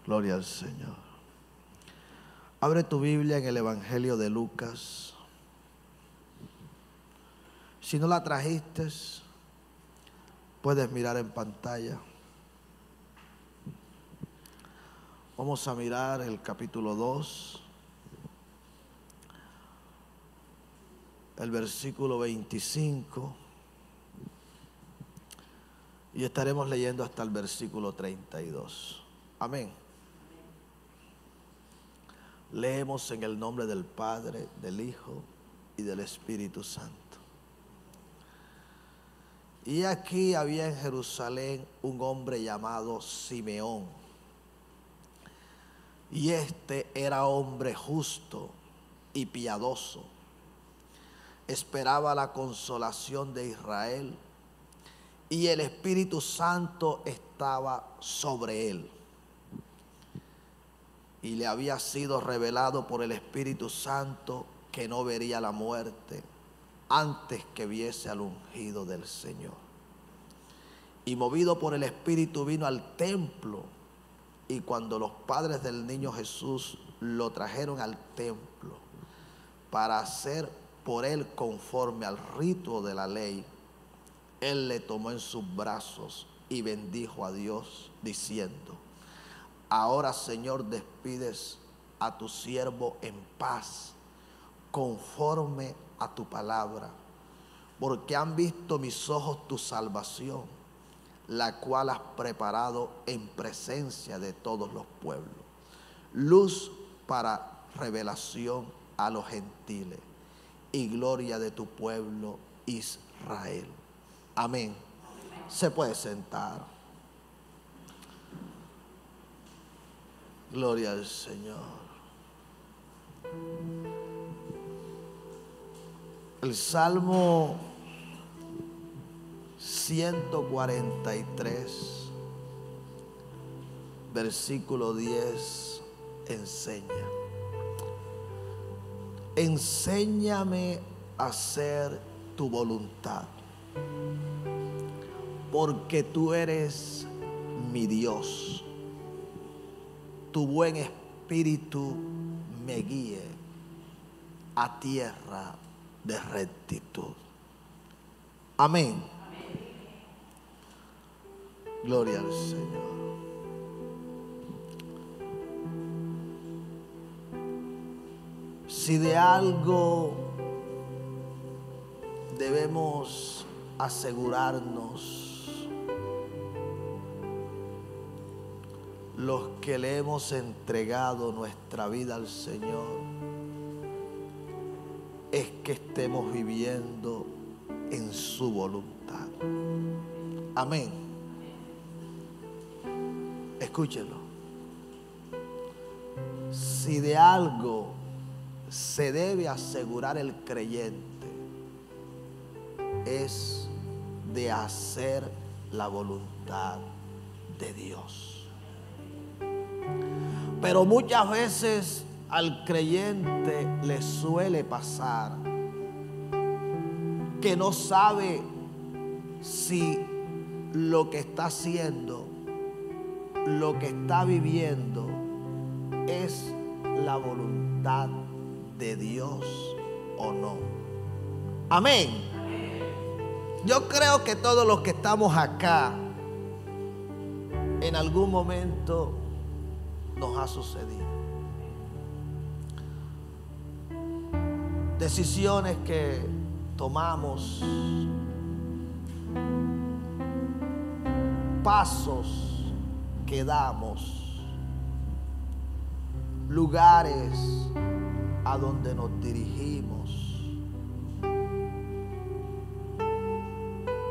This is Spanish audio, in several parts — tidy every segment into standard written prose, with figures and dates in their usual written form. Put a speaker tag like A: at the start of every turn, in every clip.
A: Gloria al Señor. Abre tu Biblia en el Evangelio de Lucas. Si no la trajiste, puedes mirar en pantalla. Vamos a mirar el capítulo 2, el versículo 25, y estaremos leyendo hasta el versículo 32. Amén. Leemos en el nombre del Padre, del Hijo y del Espíritu Santo. Y aquí había en Jerusalén un hombre llamado Simeón. Y este era hombre justo y piadoso. Esperaba la consolación de Israel y el Espíritu Santo estaba sobre él. Y le había sido revelado por el Espíritu Santo que no vería la muerte antes que viese al ungido del Señor. Y movido por el Espíritu vino al templo. Y cuando los padres del niño Jesús lo trajeron al templo para hacer por él conforme al rito de la ley, él le tomó en sus brazos y bendijo a Dios diciendo: ahora, Señor, despides a tu siervo en paz, conforme a tu palabra, porque han visto mis ojos tu salvación, la cual has preparado en presencia de todos los pueblos, luz para revelación a los gentiles y gloria de tu pueblo Israel. Amén. Se puede sentar. Gloria al Señor. El Salmo 143, versículo 10, enseña: enséñame a hacer tu voluntad, porque tú eres mi Dios. Tu buen espíritu me guíe a tierra de rectitud. Amén. Gloria al Señor. Si de algo debemos asegurarnos los que le hemos entregado nuestra vida al Señor, es que estemos viviendo en su voluntad. Amén. Escúchelo. Si de algo se debe asegurar el creyente, es de hacer la voluntad de Dios. Pero muchas veces al creyente le suele pasar que no sabe si lo que está haciendo, lo que está viviendo, es la voluntad de Dios o no. Amén. Yo creo que todos los que estamos acá, en algún momento nos ha sucedido. Decisiones que tomamos, pasos que damos, lugares a donde nos dirigimos.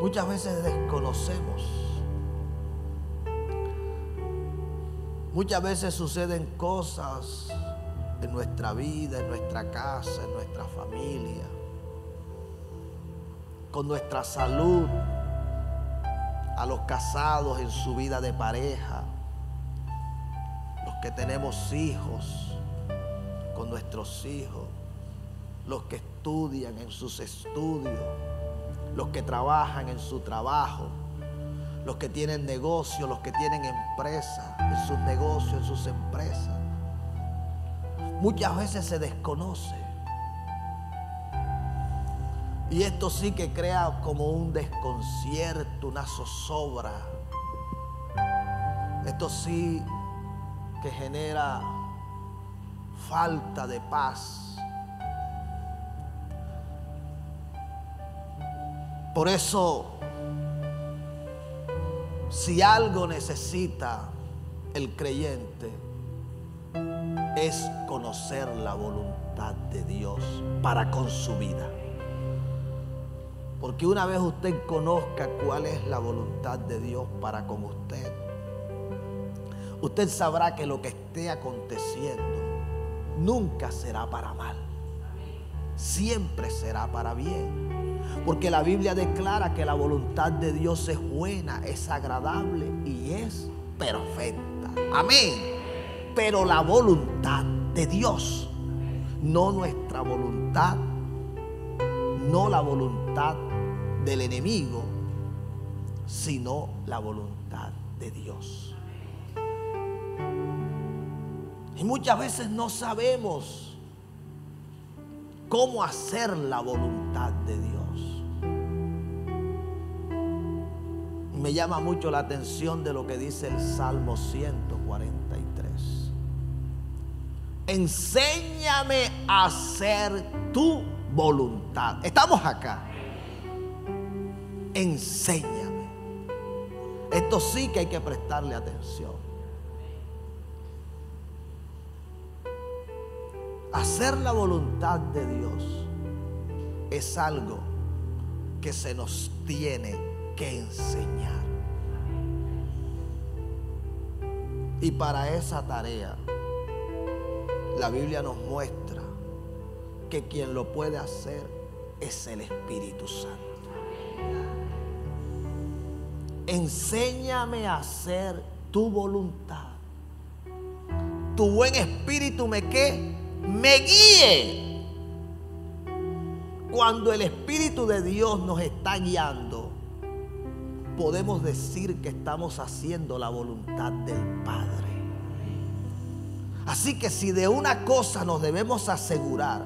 A: Muchas veces desconocemos. Muchas veces suceden cosas en nuestra vida, en nuestra casa, en nuestra familia, con nuestra salud, a los casados en su vida de pareja, los que tenemos hijos, con nuestros hijos, los que estudian en sus estudios, los que trabajan en su trabajo, los que tienen negocios, los que tienen empresas, en sus negocios, en sus empresas. Muchas veces se desconoce. Y esto sí que crea como un desconcierto, una zozobra. Esto sí que genera falta de paz. Por eso, si algo necesita el creyente, es conocer la voluntad de Dios para con su vida. Porque una vez usted conozca cuál es la voluntad de Dios para con usted, usted sabrá que lo que esté aconteciendo nunca será para mal. Siempre será para bien. Porque la Biblia declara que la voluntad de Dios es buena, es agradable y es perfecta. Amén. Pero la voluntad de Dios, no nuestra voluntad, no la voluntad del enemigo, sino la voluntad de Dios. Y muchas veces no sabemos cómo hacer la voluntad de Dios. Me llama mucho la atención de lo que dice el Salmo 143. Enséñame a hacer tu voluntad. Estamos acá. Enséñame. Esto sí que hay que prestarle atención. Hacer la voluntad de Dios es algo que se nos tiene que enseñar. Y para esa tarea, la Biblia nos muestra que quien lo puede hacer es el Espíritu Santo. Enséñame a hacer tu voluntad. Tu buen espíritu me guíe. Cuando el Espíritu de Dios nos está guiando, podemos decir que estamos haciendo la voluntad del Padre. Así que si de una cosa nos debemos asegurar,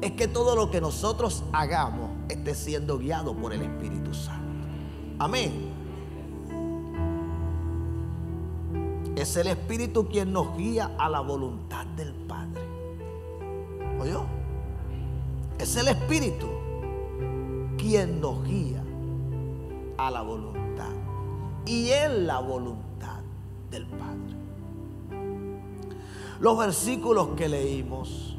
A: es que todo lo que nosotros hagamos esté siendo guiado por el Espíritu Santo. Amén. Es el Espíritu quien nos guía a la voluntad del Padre. ¿Oyó? Es el Espíritu quien nos guía a la voluntad y en la voluntad del Padre. Los versículos que leímos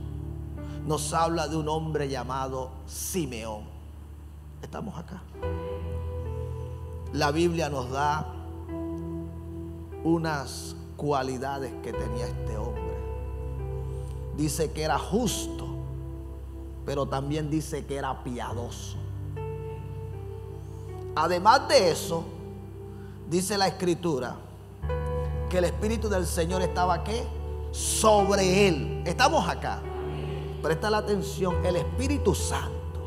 A: nos habla de un hombre llamado Simeón. Estamos acá. La Biblia nos da unas cualidades que tenía este hombre. Dice que era justo, pero también dice que era piadoso. Además de eso, dice la Escritura que el Espíritu del Señor estaba ¿qué? Sobre él. Estamos acá. Presta la atención, el Espíritu Santo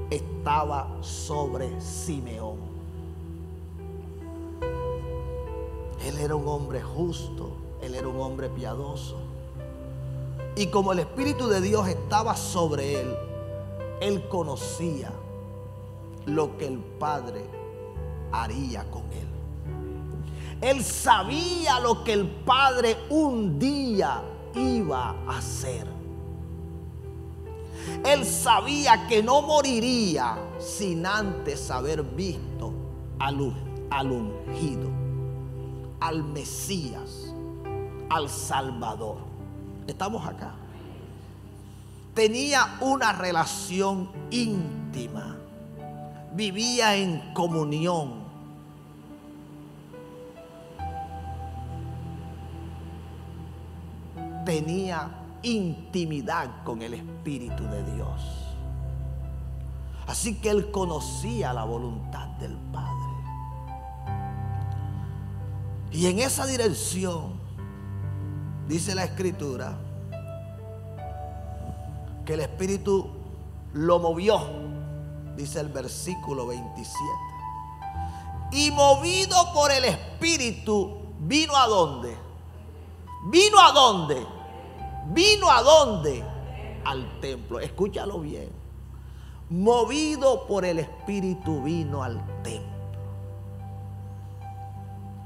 A: estaba sobre Simeón. Él era un hombre justo, él era un hombre piadoso. Y como el Espíritu de Dios estaba sobre él, él conocía lo que el Padre haría con él. Él sabía lo que el Padre un día iba a hacer. Él sabía que no moriría sin antes haber visto al ungido, al Mesías, al Salvador. Estamos acá. Tenía una relación íntima. Vivía en comunión. Tenía intimidad con el Espíritu de Dios. Así que él conocía la voluntad del Padre. Y en esa dirección, dice la Escritura, que el Espíritu lo movió. Dice el versículo 27. Y movido por el Espíritu, ¿vino a dónde? ¿Vino a dónde? ¿Vino a dónde? Al templo. Escúchalo bien. Movido por el Espíritu vino al templo.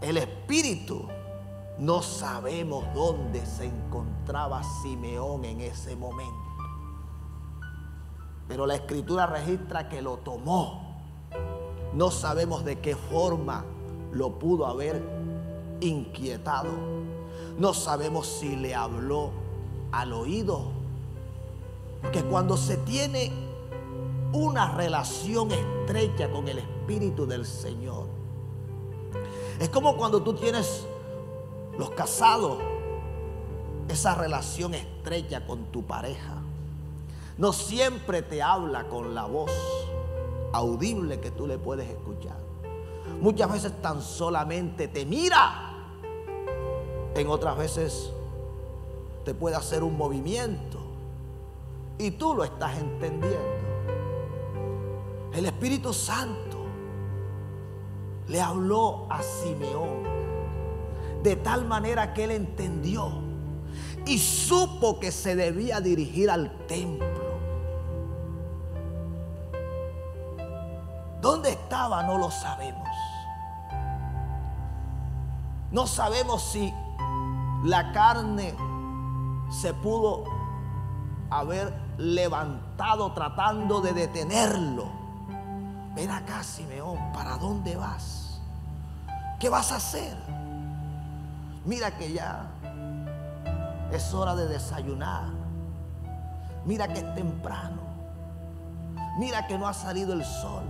A: El Espíritu, no sabemos dónde se encontraba Simeón en ese momento. Pero la Escritura registra que lo tomó. No sabemos de qué forma lo pudo haber inquietado. No sabemos si le habló al oído. Porque cuando se tiene una relación estrecha con el Espíritu del Señor, es como cuando tú tienes, los casados, esa relación estrecha con tu pareja. No siempre te habla con la voz audible que tú le puedes escuchar. Muchas veces tan solamente te mira. En otras veces te puede hacer un movimiento y tú lo estás entendiendo. El Espíritu Santo le habló a Simeón de tal manera que él entendió y supo que se debía dirigir al templo. ¿Dónde estaba? No lo sabemos. No sabemos si la carne se pudo haber levantado tratando de detenerlo. Ven acá, Simeón, ¿para dónde vas? ¿Qué vas a hacer? Mira que ya es hora de desayunar. Mira que es temprano. Mira que no ha salido el sol.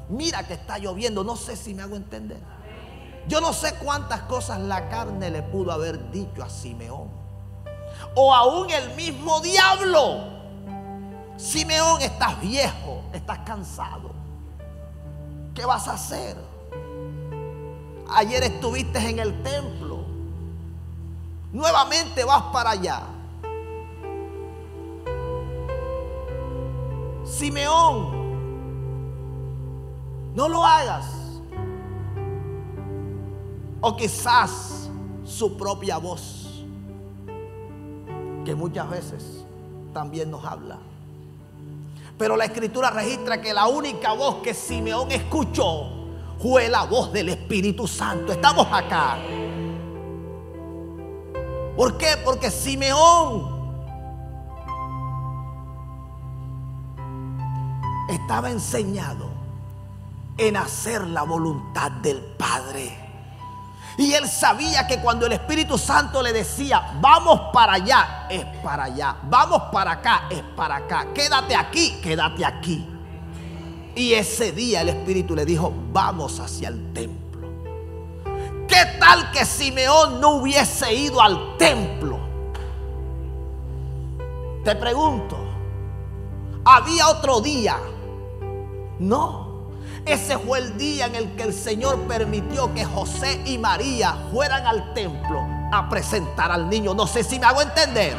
A: Mira que está lloviendo. No sé si me hago entender. Yo no sé cuántas cosas la carne le pudo haber dicho a Simeón. O aún el mismo diablo. Simeón, estás viejo, estás cansado. ¿Qué vas a hacer? Ayer estuviste en el templo. Nuevamente vas para allá. Simeón, no lo hagas. O quizás su propia voz, que muchas veces también nos habla. Pero la Escritura registra que la única voz que Simeón escuchó fue la voz del Espíritu Santo. Estamos acá. ¿Por qué? Porque Simeón estaba enseñado en hacer la voluntad del Padre. Y él sabía que cuando el Espíritu Santo le decía, vamos para allá, es para allá. Vamos para acá, es para acá. Quédate aquí, quédate aquí. Y ese día el Espíritu le dijo, vamos hacia el templo. ¿Qué tal que Simeón no hubiese ido al templo? Te pregunto, ¿había otro día? No. Ese fue el día en el que el Señor permitió que José y María fueran al templo a presentar al niño. No sé si me hago entender.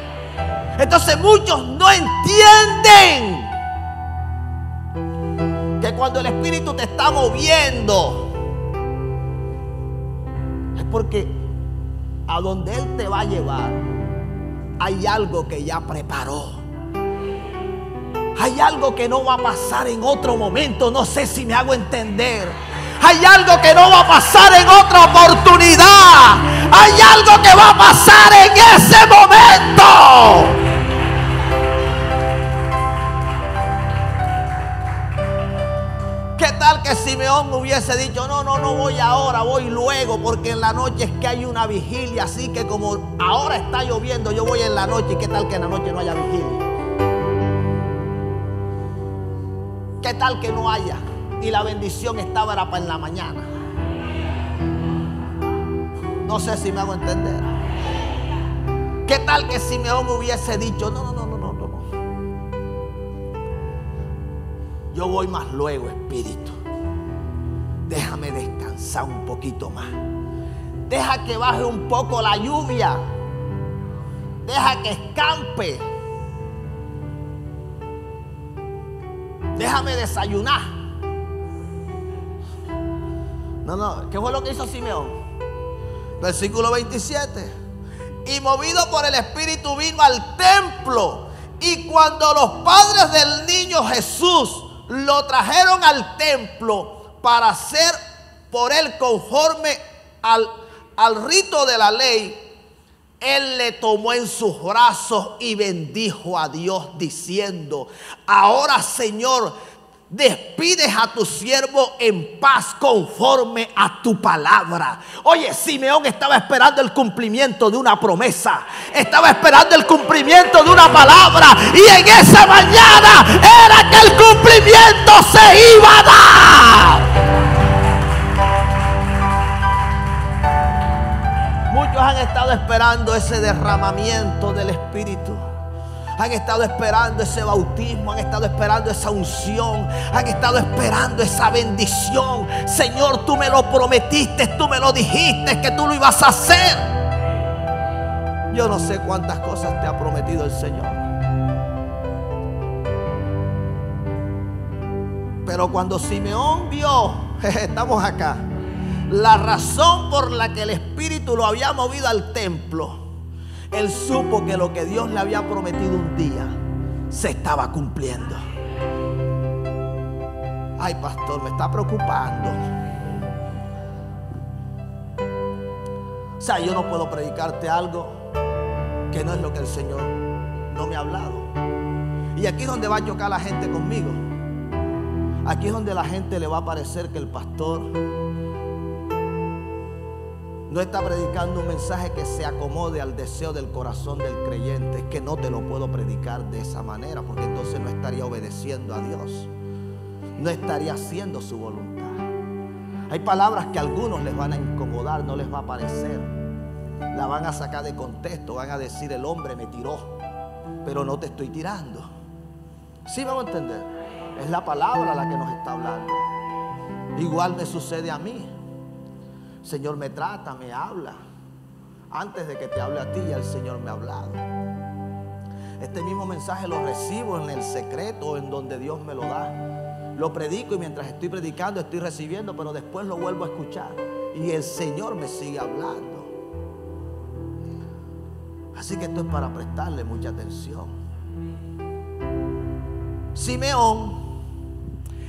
A: Entonces muchos no entienden que cuando el Espíritu te está moviendo es porque a donde Él te va a llevar hay algo que ya preparó. Hay algo que no va a pasar en otro momento. No sé si me hago entender. Hay algo que no va a pasar en otra oportunidad. Hay algo que va a pasar en ese momento. ¿Qué tal que Simeón hubiese dicho, no voy ahora, voy luego, porque en la noche es que hay una vigilia, así que como ahora está lloviendo, yo voy en la noche? ¿Y qué tal que en la noche no haya vigilia? ¿Qué tal que no haya? Y la bendición estaba para en la mañana. No sé si me hago entender. ¿Qué tal que Simeón hubiese dicho, no. Yo voy más luego, Espíritu. Déjame descansar un poquito más. Deja que baje un poco la lluvia. Deja que escampe. Déjame desayunar. No, ¿qué fue lo que hizo Simeón? Versículo 27. Y movido por el Espíritu vino al templo. Y cuando los padres del niño Jesús lo trajeron al templo para hacer por él conforme al rito de la ley, él le tomó en sus brazos y bendijo a Dios diciendo: ahora, Señor, despides a tu siervo en paz conforme a tu palabra. Oye, Simeón estaba esperando el cumplimiento de una promesa, estaba esperando el cumplimiento de una palabra, y en esa mañana era que el cumplimiento se iba a dar. Muchos han estado esperando ese derramamiento del Espíritu. Han estado esperando ese bautismo, han estado esperando esa unción, han estado esperando esa bendición. Señor, tú me lo prometiste, tú me lo dijiste que tú lo ibas a hacer. Yo no sé cuántas cosas te ha prometido el Señor, pero cuando Simeón vio, estamos acá, la razón por la que el Espíritu lo había movido al templo, él supo que lo que Dios le había prometido un día se estaba cumpliendo. Ay, pastor, me está preocupando. O sea, yo no puedo predicarte algo que no es lo que el Señor no me ha hablado. Y aquí es donde va a chocar la gente conmigo. Aquí es donde la gente le va a parecer que el pastor no está predicando un mensaje que se acomode al deseo del corazón del creyente. Es que no te lo puedo predicar de esa manera, porque entonces no estaría obedeciendo a Dios, no estaría haciendo su voluntad. Hay palabras que a algunos les van a incomodar, no les va a parecer, la van a sacar de contexto, van a decir: el hombre me tiró, pero no te estoy tirando. ¿Sí vamos a entender? Es la palabra la que nos está hablando. Igual me sucede a mí. Señor me trata, me habla. Antes de que te hable a ti, ya el Señor me ha hablado. Este mismo mensaje lo recibo en el secreto, en donde Dios me lo da. Lo predico y mientras estoy predicando estoy recibiendo, pero después lo vuelvo a escuchar y el Señor me sigue hablando. Así que esto es para prestarle mucha atención. Simeón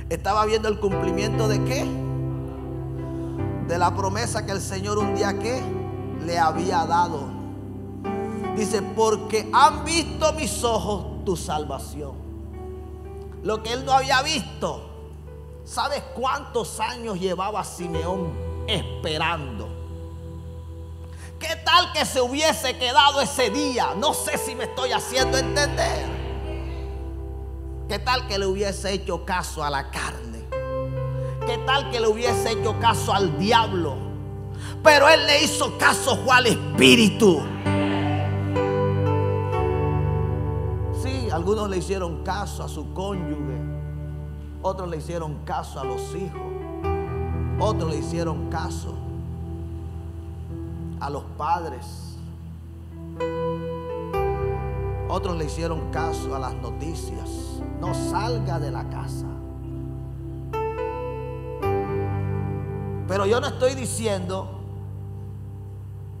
A: estaba viendo el cumplimiento ¿de qué? De la promesa que el Señor un día ¿qué? Le había dado. Dice: porque han visto mis ojos tu salvación. Lo que él no había visto. ¿Sabes cuántos años llevaba Simeón esperando? ¿Qué tal que se hubiese quedado ese día? No sé si me estoy haciendo entender. ¿Qué tal que le hubiese hecho caso a la carne? ¿Qué tal que le hubiese hecho caso al diablo? Pero él le hizo caso fue al Espíritu. Sí, algunos le hicieron caso a su cónyuge, otros le hicieron caso a los hijos, otros le hicieron caso a los padres, otros le hicieron caso a las noticias. No salga de la casa. Pero yo no estoy diciendo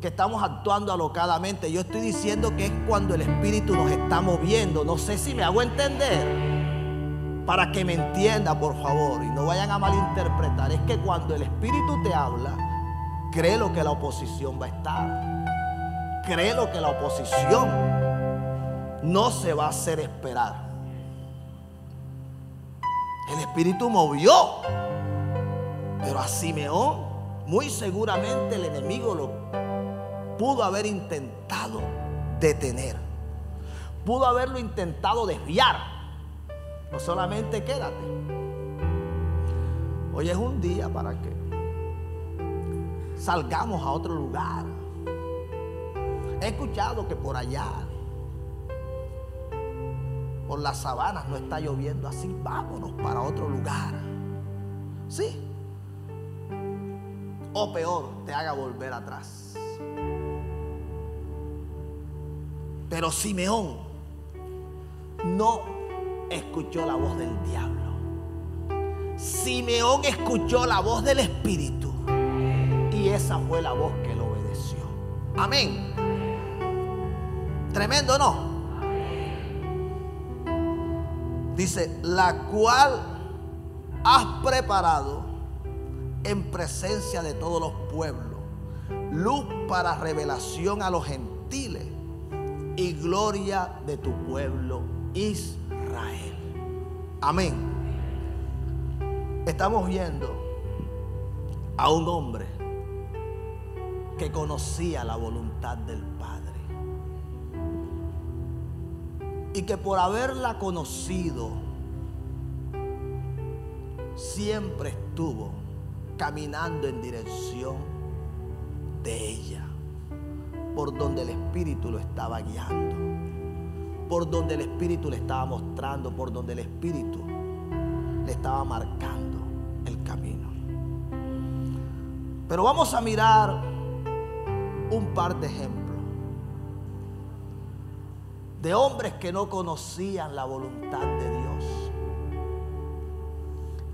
A: que estamos actuando alocadamente. Yo estoy diciendo que es cuando el Espíritu nos está moviendo. No sé si me hago entender. Para que me entienda, por favor, y no vayan a malinterpretar. Es que cuando el Espíritu te habla, créelo que la oposición va a estar. Créelo que la oposición no se va a hacer esperar. El Espíritu movió. Pero a Simeón, muy seguramente el enemigo lo pudo haber intentado detener. Pudo haberlo intentado desviar. No solamente quédate. Hoy es un día para que salgamos a otro lugar. He escuchado que por allá, por las sabanas, no está lloviendo. Así vámonos para otro lugar. Sí. O peor, te haga volver atrás. Pero Simeón no escuchó la voz del diablo. Simeón escuchó la voz del Espíritu. Y esa fue la voz que lo obedeció. Amén. Tremendo, ¿no? Dice, la cual has preparado en presencia de todos los pueblos, luz para revelación a los gentiles y gloria de tu pueblo Israel. Amén. Estamos viendo a un hombre que conocía la voluntad del Padre y que por haberla conocido siempre estuvo caminando en dirección de ella, por donde el Espíritu lo estaba guiando, por donde el Espíritu le estaba mostrando, por donde el Espíritu le estaba marcando el camino. Pero vamos a mirar un par de ejemplos de hombres que no conocían la voluntad de Dios.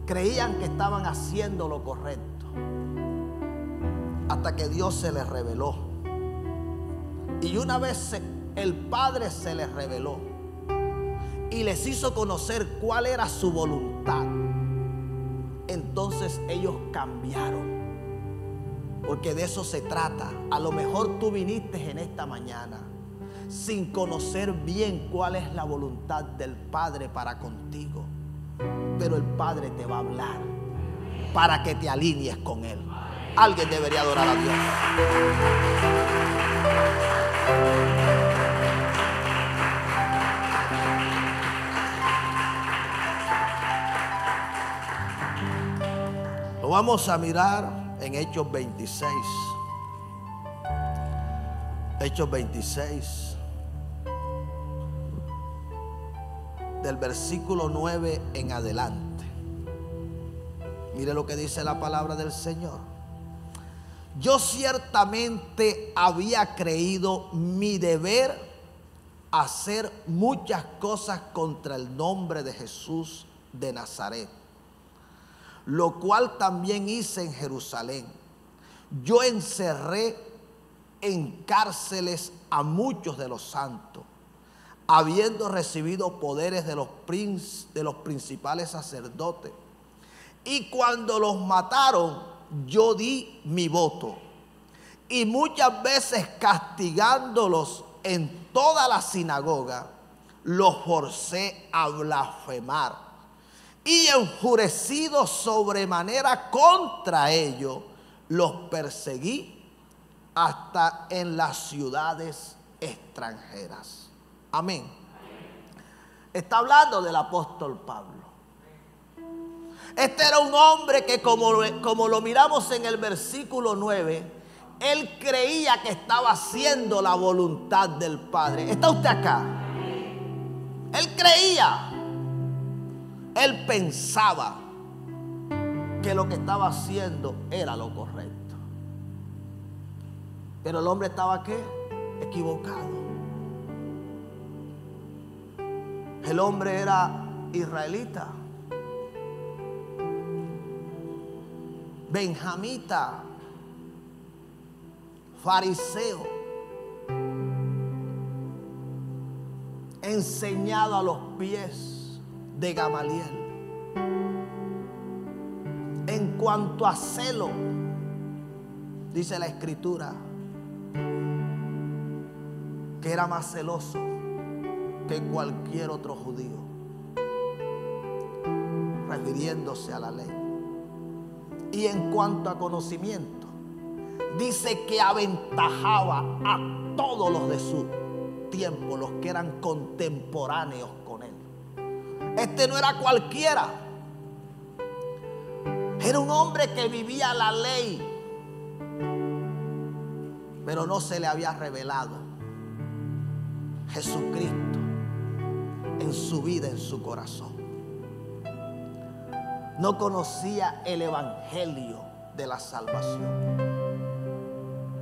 A: Creían que estaban haciendo lo correcto hasta que Dios se les reveló. Y una vez el Padre se les reveló y les hizo conocer cuál era su voluntad, entonces ellos cambiaron. Porque de eso se trata. A lo mejor tú viniste en esta mañana sin conocer bien cuál es la voluntad del Padre para contigo. Pero el Padre te va a hablar para que te alinees con Él. Alguien debería adorar a Dios. Lo vamos a mirar en Hechos 26. Hechos 26. Del versículo 9 en adelante. Mire lo que dice la palabra del Señor. Yo ciertamente había creído mi deber hacer muchas cosas contra el nombre de Jesús de Nazaret, lo cual también hice en Jerusalén. Yo encerré en cárceles a muchos de los santos, habiendo recibido poderes de los principales sacerdotes. Y cuando los mataron, yo di mi voto. Y muchas veces castigándolos en toda la sinagoga, los forcé a blasfemar. Y enfurecido sobremanera contra ellos, los perseguí hasta en las ciudades extranjeras. Amén. Está hablando del apóstol Pablo. Este era un hombre que como lo miramos en el versículo 9, él creía que estaba haciendo la voluntad del Padre. ¿Está usted acá? Él creía, él pensaba que lo que estaba haciendo era lo correcto. Pero el hombre estaba ¿qué? Equivocado. El hombre era israelita, benjamita, fariseo, enseñado a los pies de Gamaliel. En cuanto a celo, dice la Escritura, que era más celoso que cualquier otro judío, refiriéndose a la ley. Y en cuanto a conocimiento, dice que aventajaba a todos los de su tiempo, los que eran contemporáneos con él. Este no era cualquiera, era un hombre que vivía la ley, pero no se le había revelado Jesucristo en su vida, en su corazón. No conocía el evangelio de la salvación.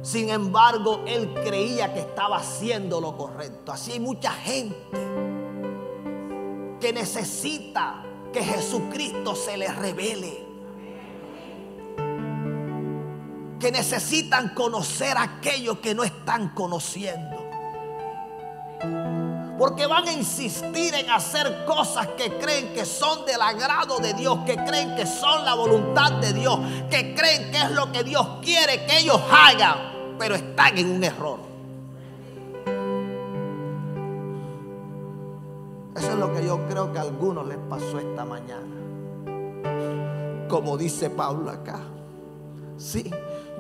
A: Sin embargo, él creía que estaba haciendo lo correcto. Así hay mucha gente que necesita que Jesucristo se les revele, que necesitan conocer aquello que no están conociendo. Porque van a insistir en hacer cosas que creen que son del agrado de Dios, que creen que son la voluntad de Dios, que creen que es lo que Dios quiere que ellos hagan, pero están en un error. Eso es lo que yo creo que a algunos les pasó esta mañana. Como dice Pablo acá. Sí,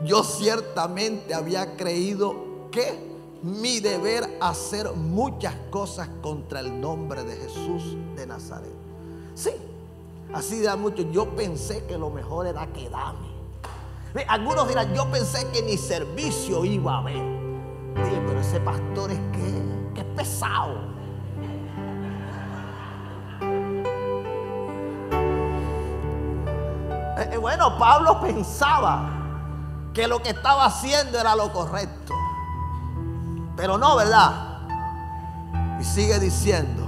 A: yo ciertamente había creído que mi deber hacer muchas cosas contra el nombre de Jesús de Nazaret. Sí, así dirán muchos. Yo pensé que lo mejor era quedarme. Algunos dirán, yo pensé que ni servicio iba a haber. Oye, pero ese pastor es que es pesado. Bueno, Pablo pensaba que lo que estaba haciendo era lo correcto. Pero no, ¿verdad? Y sigue diciendo: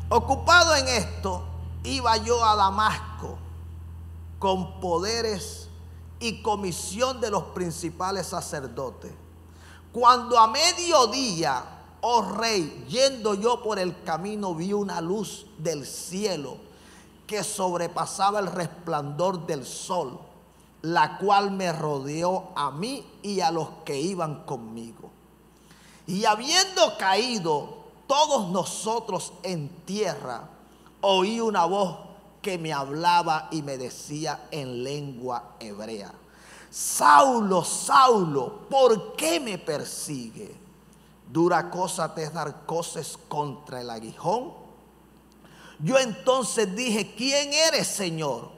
A: ocupado en esto, iba yo a Damasco con poderes y comisión de los principales sacerdotes. Cuando a mediodía, oh rey, yendo yo por el camino, vi una luz del cielo que sobrepasaba el resplandor del sol, la cual me rodeó a mí y a los que iban conmigo. Y habiendo caído todos nosotros en tierra, oí una voz que me hablaba y me decía en lengua hebrea: Saulo, Saulo, ¿por qué me persigue? ¿Dura cosa te es dar coces contra el aguijón? Yo entonces dije: ¿quién eres, Señor?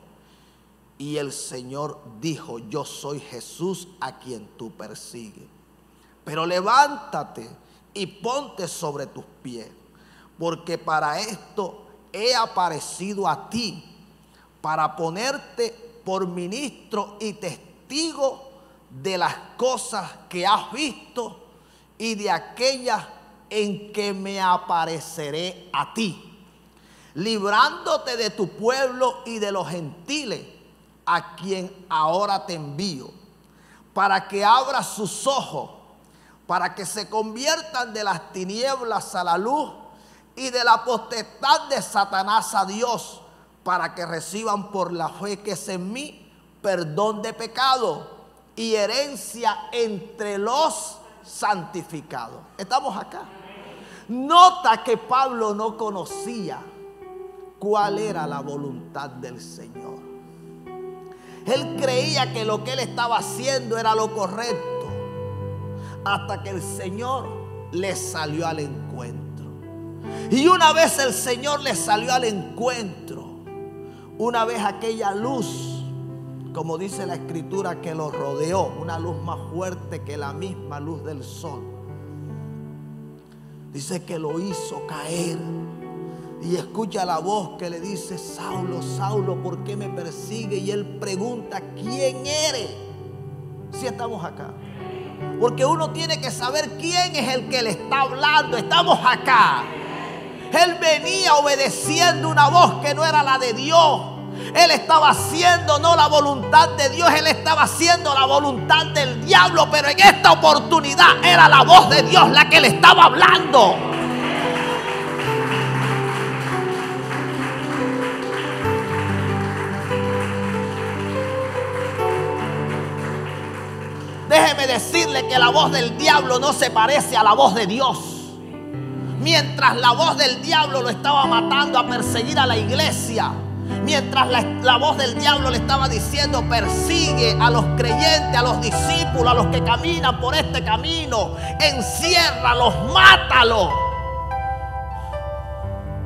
A: Y el Señor dijo: yo soy Jesús a quien tú persigues. Pero levántate y ponte sobre tus pies, porque para esto he aparecido a ti, para ponerte por ministro y testigo de las cosas que has visto y de aquellas en que me apareceré a ti, librándote de tu pueblo y de los gentiles, a quien ahora te envío, para que abra sus ojos, para que se conviertan de las tinieblas a la luz y de la potestad de Satanás a Dios, para que reciban por la fe que es en mí perdón de pecado y herencia entre los santificados. Estamos acá. Nota que Pablo no conocía cuál era la voluntad del Señor. Él creía que lo que él estaba haciendo era lo correcto, hasta que el Señor le salió al encuentro. Y una vez el Señor le salió al encuentro, una vez aquella luz, como dice la Escritura, que lo rodeó, una luz más fuerte que la misma luz del sol, dice que lo hizo caer. Y escucha la voz que le dice: Saulo, Saulo, ¿por qué me persigue? Y él pregunta: ¿quién eres? Si estamos acá. Porque uno tiene que saber quién es el que le está hablando. Estamos acá. Él venía obedeciendo una voz que no era la de Dios. Él estaba haciendo no la voluntad de Dios, él estaba haciendo la voluntad del diablo. Pero en esta oportunidad era la voz de Dios la que le estaba hablando. Déjeme decirle que la voz del diablo no se parece a la voz de Dios. Mientras la voz del diablo lo estaba matando a perseguir a la iglesia, mientras la voz del diablo le estaba diciendo: persigue a los creyentes, a los discípulos, a los que caminan por este camino, enciérralos, mátalos,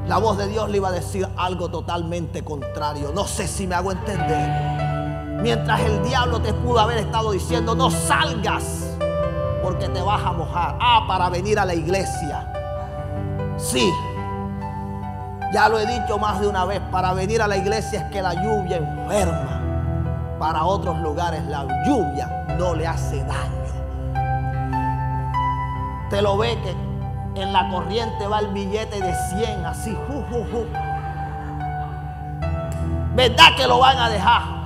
A: la voz de Dios le iba a decir algo totalmente contrario. No sé si me hago entender. Mientras el diablo te pudo haber estado diciendo: no salgas porque te vas a mojar. Para venir a la iglesia. Sí, ya lo he dicho más de una vez, para venir a la iglesia es que la lluvia enferma. Para otros lugares la lluvia no le hace daño. Te lo ve que en la corriente va el billete de 100 así. ¿Verdad que lo van a dejar?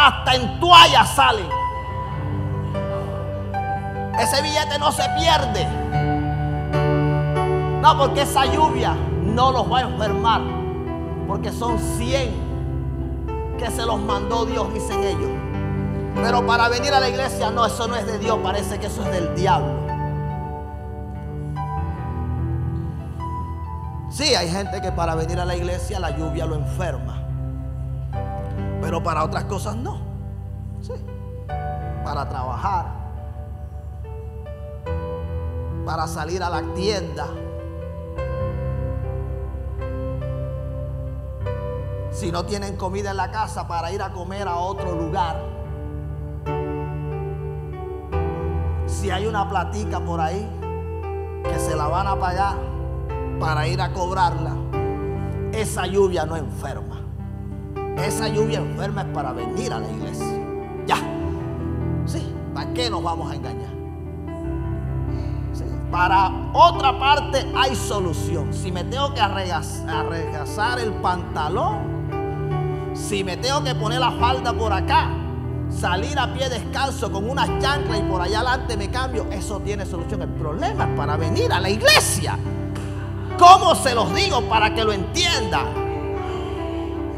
A: hasta en toalla salen. Ese billete no se pierde. No, porque esa lluvia no los va a enfermar, porque son 100 que se los mandó Dios, dicen ellos. Pero para venir a la iglesia, no, eso no es de Dios, parece que eso es del diablo. Sí, hay gente que para venir a la iglesia la lluvia lo enferma, pero para otras cosas no. Sí, para trabajar, para salir a la tienda, si no tienen comida en la casa, para ir a comer a otro lugar. Si hay una platica por ahí que se la van a pagar para ir a cobrarla, esa lluvia no enferma. Esa lluvia enferma es para venir a la iglesia. Ya. Sí, ¿para qué nos vamos a engañar? Sí, para otra parte hay solución. Si me tengo que arregazar el pantalón, si me tengo que poner la falda por acá, salir a pie descalzo con unas chanclas y por allá adelante me cambio, eso tiene solución. El problema es para venir a la iglesia. ¿Cómo se los digo para que lo entiendan?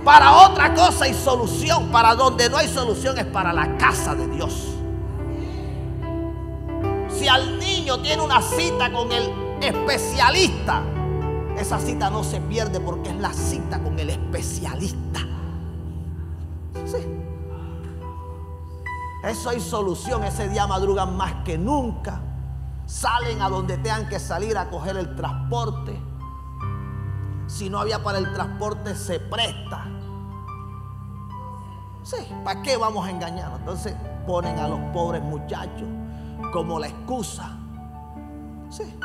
A: Para otra cosa hay solución. Para donde no hay solución es para la casa de Dios. Si al niño tiene una cita con el especialista, esa cita no se pierde porque es la cita con el especialista. Sí. Eso hay solución. Ese día madrugan más que nunca. Salen a donde tengan que salir a coger el transporte. Si no había para el transporte, se presta. Sí, ¿para qué vamos a engañarnos? Entonces ponen a los pobres muchachos como la excusa. Sí.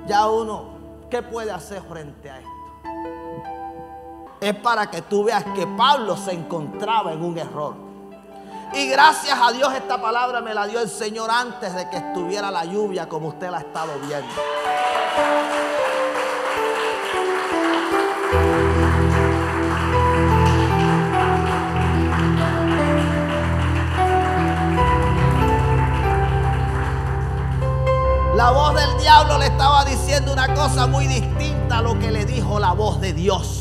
A: Ya uno, ¿qué puede hacer frente a esto? Es para que tú veas que Pablo se encontraba en un error. Y gracias a Dios esta palabra me la dio el Señor antes de que estuviera la lluvia como usted la ha estado viendo. La voz del diablo le estaba diciendo una cosa muy distinta a lo que le dijo la voz de Dios.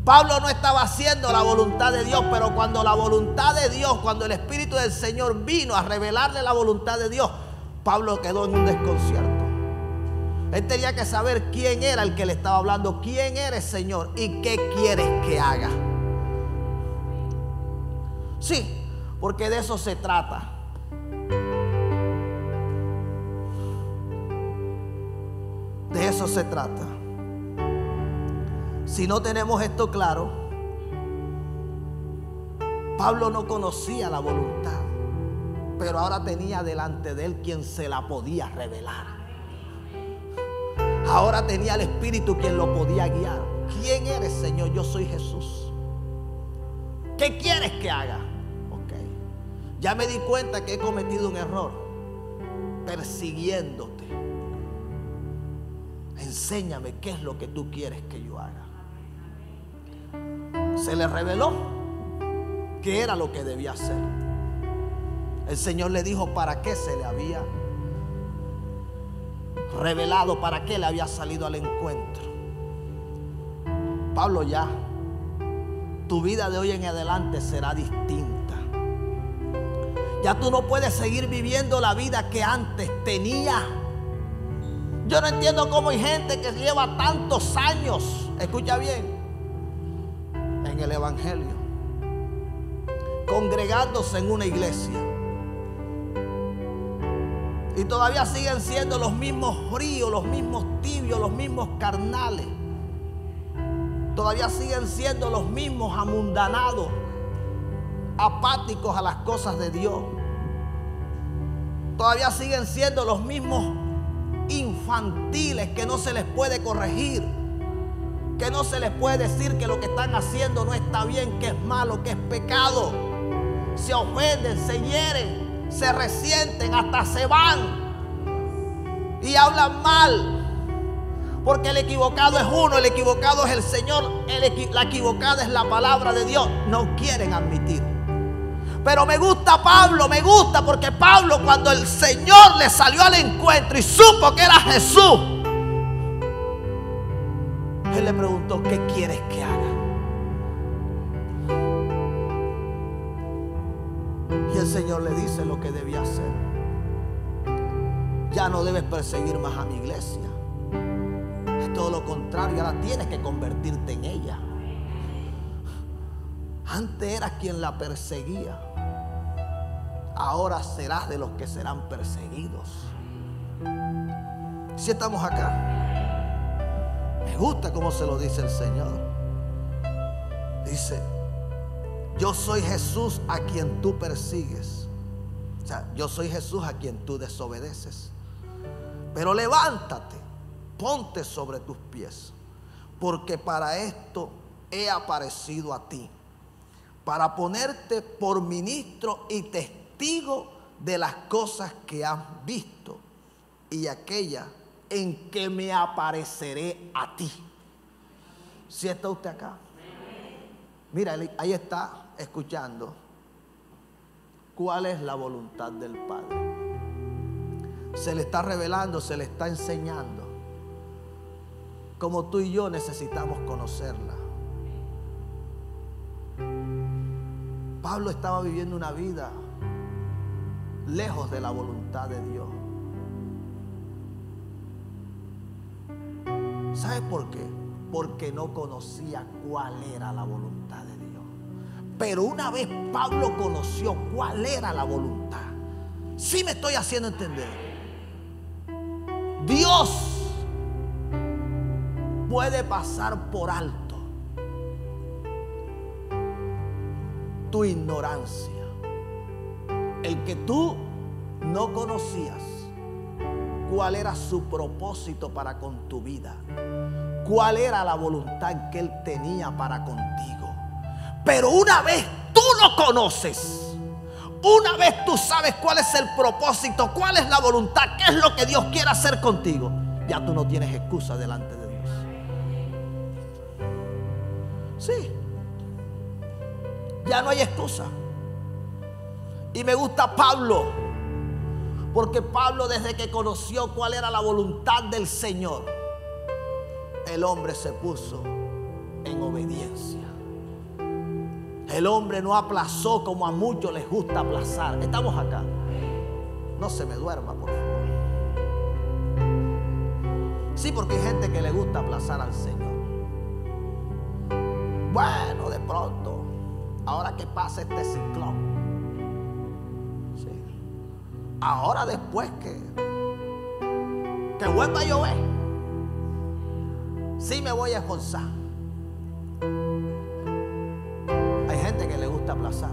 A: Pablo no estaba haciendo la voluntad de Dios, pero cuando la voluntad de Dios, cuando el Espíritu del Señor vino a revelarle la voluntad de Dios, Pablo quedó en un desconcierto. Él tenía que saber quién era el que le estaba hablando, quién eres, Señor, y qué quieres que haga. Sí, porque de eso se trata. De eso se trata. Si no tenemos esto claro, Pablo no conocía la voluntad, pero ahora tenía delante de él quien se la podía revelar. Ahora tenía el Espíritu quien lo podía guiar. ¿Quién eres, Señor? Yo soy Jesús. ¿Qué quieres que haga? Ok. Ya me di cuenta que he cometido un error persiguiéndote. Enséñame qué es lo que tú quieres que yo haga. Se le reveló qué era lo que debía hacer. El Señor le dijo para qué se le había revelado, para qué le había salido al encuentro. Pablo, ya tu vida de hoy en adelante será distinta. Ya tú no puedes seguir viviendo la vida que antes tenía. Yo no entiendo cómo hay gente que lleva tantos años, escucha bien, en el evangelio, congregándose en una iglesia, y todavía siguen siendo los mismos fríos, los mismos tibios, los mismos carnales. Todavía siguen siendo los mismos amundanados, apáticos a las cosas de Dios. Todavía siguen siendo los mismos infantiles que no se les puede corregir, que no se les puede decir que lo que están haciendo no está bien, que es malo, que es pecado. Se ofenden, se hieren, se resienten, hasta se van y hablan mal, Porque el equivocado es uno, el equivocado es el Señor, la equivocada es la palabra de Dios. No quieren admitir. Pero me gusta Pablo, me gusta porque Pablo, cuando el Señor le salió al encuentro y supo que era Jesús, Él le preguntó: ¿qué quieres que haga? Y el Señor le dice lo que debía hacer. Ya no debes perseguir más a mi iglesia. Es todo lo contrario, ahora tienes que convertirte en ella. Antes eras quien la perseguía, ahora serás de los que serán perseguidos. Si estamos acá, me gusta cómo se lo dice el Señor. Dice: yo soy Jesús a quien tú persigues. O sea, yo soy Jesús a quien tú desobedeces. Pero levántate, ponte sobre tus pies, porque para esto he aparecido a ti, para ponerte por ministro y testigo de las cosas que has visto y aquellas en que me apareceré a ti. ¿Sí está usted acá? Mira, ahí está escuchando cuál es la voluntad del Padre. Se le está revelando, se le está enseñando, como tú y yo necesitamos conocerla. Pablo estaba viviendo una vida lejos de la voluntad de Dios. ¿Sabes por qué? Porque no conocía cuál era la voluntad de Dios. Pero una vez Pablo conoció cuál era la voluntad, ¿sí me estoy haciendo entender? Dios puede pasar por alto tu ignorancia, el que tú no conocías cuál era su propósito para con tu vida, cuál era la voluntad que Él tenía para contigo. Pero una vez tú lo conoces, una vez tú sabes cuál es el propósito, cuál es la voluntad, qué es lo que Dios quiere hacer contigo, ya tú no tienes excusa delante de Dios. Sí, ya no hay excusa. Y me gusta Pablo, porque Pablo, desde que conoció cuál era la voluntad del Señor, el hombre se puso en obediencia. El hombre no aplazó como a muchos les gusta aplazar. Estamos acá. No se me duerma, por favor. Sí, porque hay gente que le gusta aplazar al Señor. Bueno, de pronto, ahora que pasa este ciclón, sí, ahora después que vuelva a llover, sí me voy a esforzar. Hay gente que le gusta aplazar.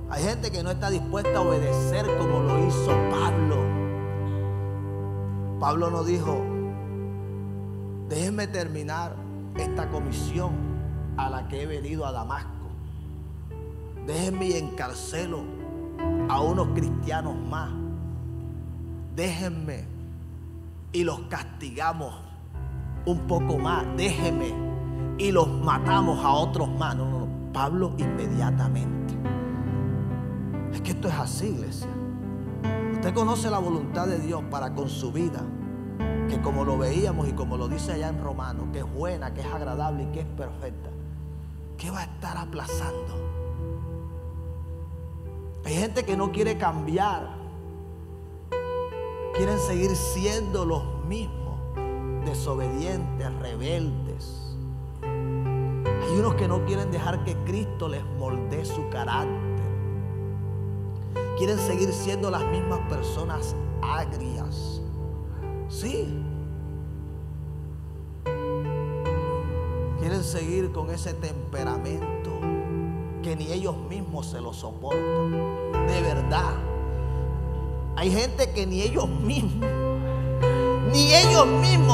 A: Hay gente que no está dispuesta a obedecer como lo hizo Pablo. Pablo no dijo: déjenme terminar esta comisión a la que he venido a Damasco. Déjenme y encarcelo a unos cristianos más. Déjenme y los castigamos un poco más. Déjenme y los matamos a otros más. No, no, no. Pablo inmediatamente. Es que esto es así, iglesia. Usted conoce la voluntad de Dios para con su vida, que como lo veíamos y como lo dice allá en Romanos, que es buena, que es agradable y que es perfecta. ¿Qué va a estar aplazando? Hay gente que no quiere cambiar. Quieren seguir siendo los mismos, desobedientes, rebeldes. Hay unos que no quieren dejar que Cristo les moldee su carácter. Quieren seguir siendo las mismas personas agrias. Sí. Quieren seguir con ese temperamento que ni ellos mismos se lo soportan. De verdad. Hay gente que ni ellos mismos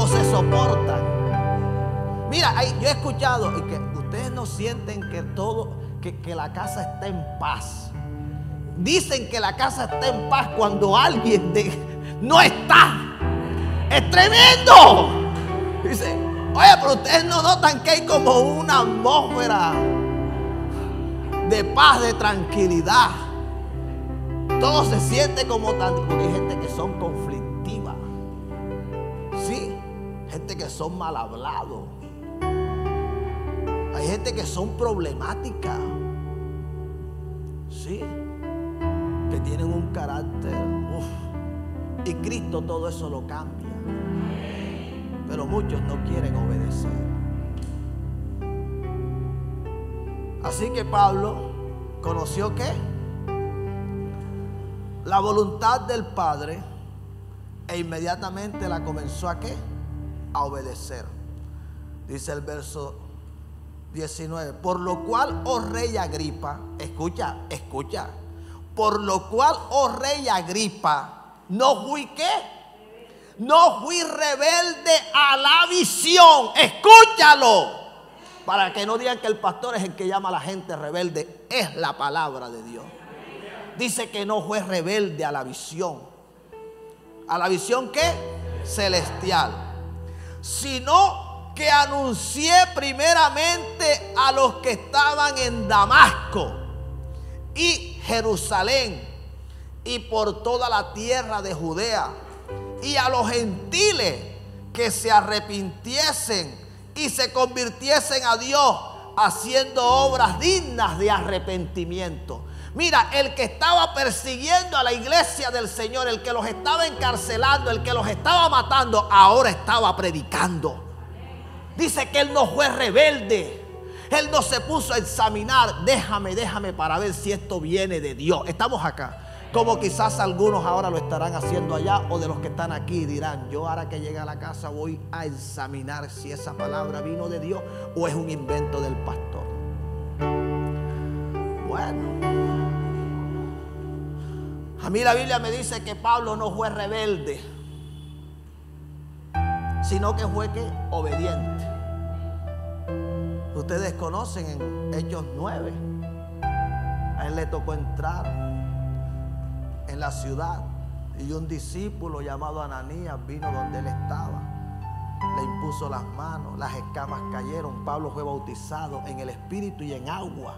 A: se soportan. Mira, yo he escuchado y que ustedes no sienten que la casa está en paz. Dicen que la casa está en paz cuando alguien no está. Es tremendo. Dice, oye, pero ustedes no notan que hay como una atmósfera de paz, de tranquilidad. Todo se siente como tan... Porque hay gente que son conflictivas. Sí, gente que son mal hablados. Hay gente que son problemáticas. Sí, que tienen un carácter. Y Cristo todo eso lo cambia. Pero muchos no quieren obedecer. Así que Pablo conoció ¿qué? La voluntad del Padre, e inmediatamente la comenzó ¿a qué? A obedecer. Dice el verso 19, por lo cual, oh rey Agripa, escucha, por lo cual, oh rey Agripa, no fui ¿qué? No fui rebelde a la visión. Escúchalo. Para que no digan que el pastor es el que llama a la gente rebelde. Es la palabra de Dios. Dice que no fue rebelde a la visión. ¿A la visión qué? Celestial. Sino que anuncié primeramente a los que estaban en Damasco y Jerusalén y por toda la tierra de Judea, y a los gentiles que se arrepintiesen y se convirtiesen a Dios, haciendo obras dignas de arrepentimiento. Mira, el que estaba persiguiendo a la iglesia del Señor, el que los estaba encarcelando, el que los estaba matando, ahora estaba predicando. Dice que él no fue rebelde. Él no se puso a examinar, déjame para ver si esto viene de Dios. Estamos acá. Como quizás algunos ahora lo estarán haciendo allá, o de los que están aquí dirán, yo ahora que llegue a la casa voy a examinar si esa palabra vino de Dios o es un invento del pastor. Bueno, a mí la Biblia me dice que Pablo no fue rebelde, sino que fue ¿qué? Obediente. Ustedes conocen en Hechos 9, a él le tocó entrar en la ciudad y un discípulo llamado Ananías vino donde él estaba, le impuso las manos, las escamas cayeron, Pablo fue bautizado en el Espíritu y en agua,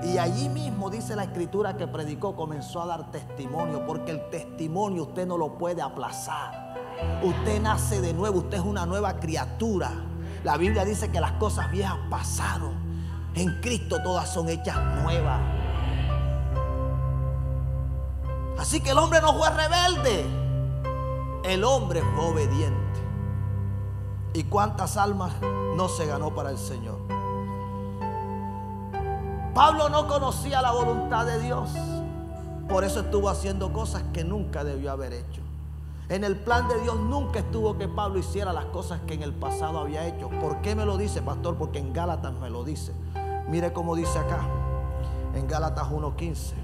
A: y allí mismo dice la Escritura que predicó, comenzó a dar testimonio, porque el testimonio usted no lo puede aplazar. Usted nace de nuevo, usted es una nueva criatura. La Biblia dice que las cosas viejas pasaron, en Cristo todas son hechas nuevas. Así que el hombre no fue rebelde, el hombre fue obediente. ¿Y cuántas almas no se ganó para el Señor? Pablo no conocía la voluntad de Dios, por eso estuvo haciendo cosas que nunca debió haber hecho. En el plan de Dios nunca estuvo que Pablo hiciera las cosas que en el pasado había hecho. ¿Por qué me lo dice, pastor? Porque en Gálatas me lo dice. Mire cómo dice acá, en Gálatas 1:15.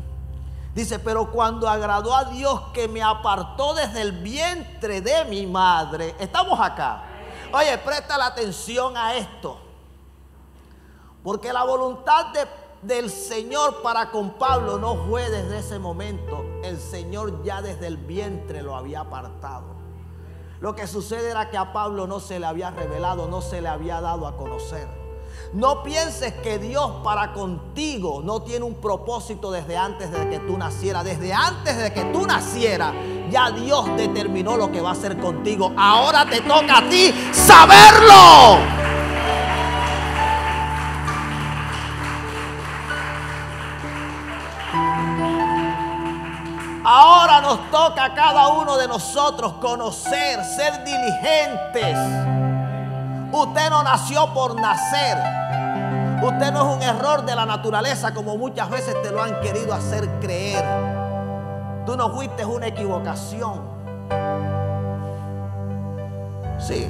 A: Dice, pero cuando agradó a Dios que me apartó desde el vientre de mi madre. Estamos acá. Oye, presta la atención a esto. Porque la voluntad del Señor para con Pablo no fue desde ese momento. El Señor ya desde el vientre lo había apartado. Lo que sucede era que a Pablo no se le había revelado, no se le había dado a conocer. No pienses que Dios para contigo no tiene un propósito desde antes de que tú nacieras. Desde antes de que tú nacieras, ya Dios determinó lo que va a hacer contigo. Ahora te toca a ti saberlo. Ahora nos toca a cada uno de nosotros conocer, ser diligentes. Usted no nació por nacer. Usted no es un error de la naturaleza como muchas veces te lo han querido hacer creer. Tú no fuiste una equivocación. Sí.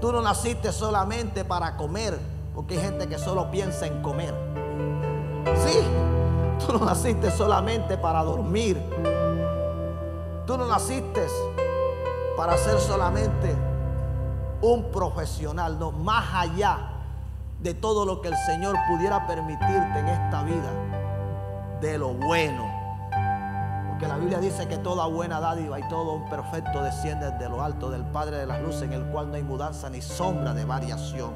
A: Tú no naciste solamente para comer, porque hay gente que solo piensa en comer. Sí. Tú no naciste solamente para dormir. Tú no naciste para ser solamente un profesional. No, más allá de todo lo que el Señor pudiera permitirte en esta vida, de lo bueno, Porque la Biblia dice que toda buena dádiva y todo un perfecto desciende de lo alto del Padre de las luces, en el cual no hay mudanza ni sombra de variación.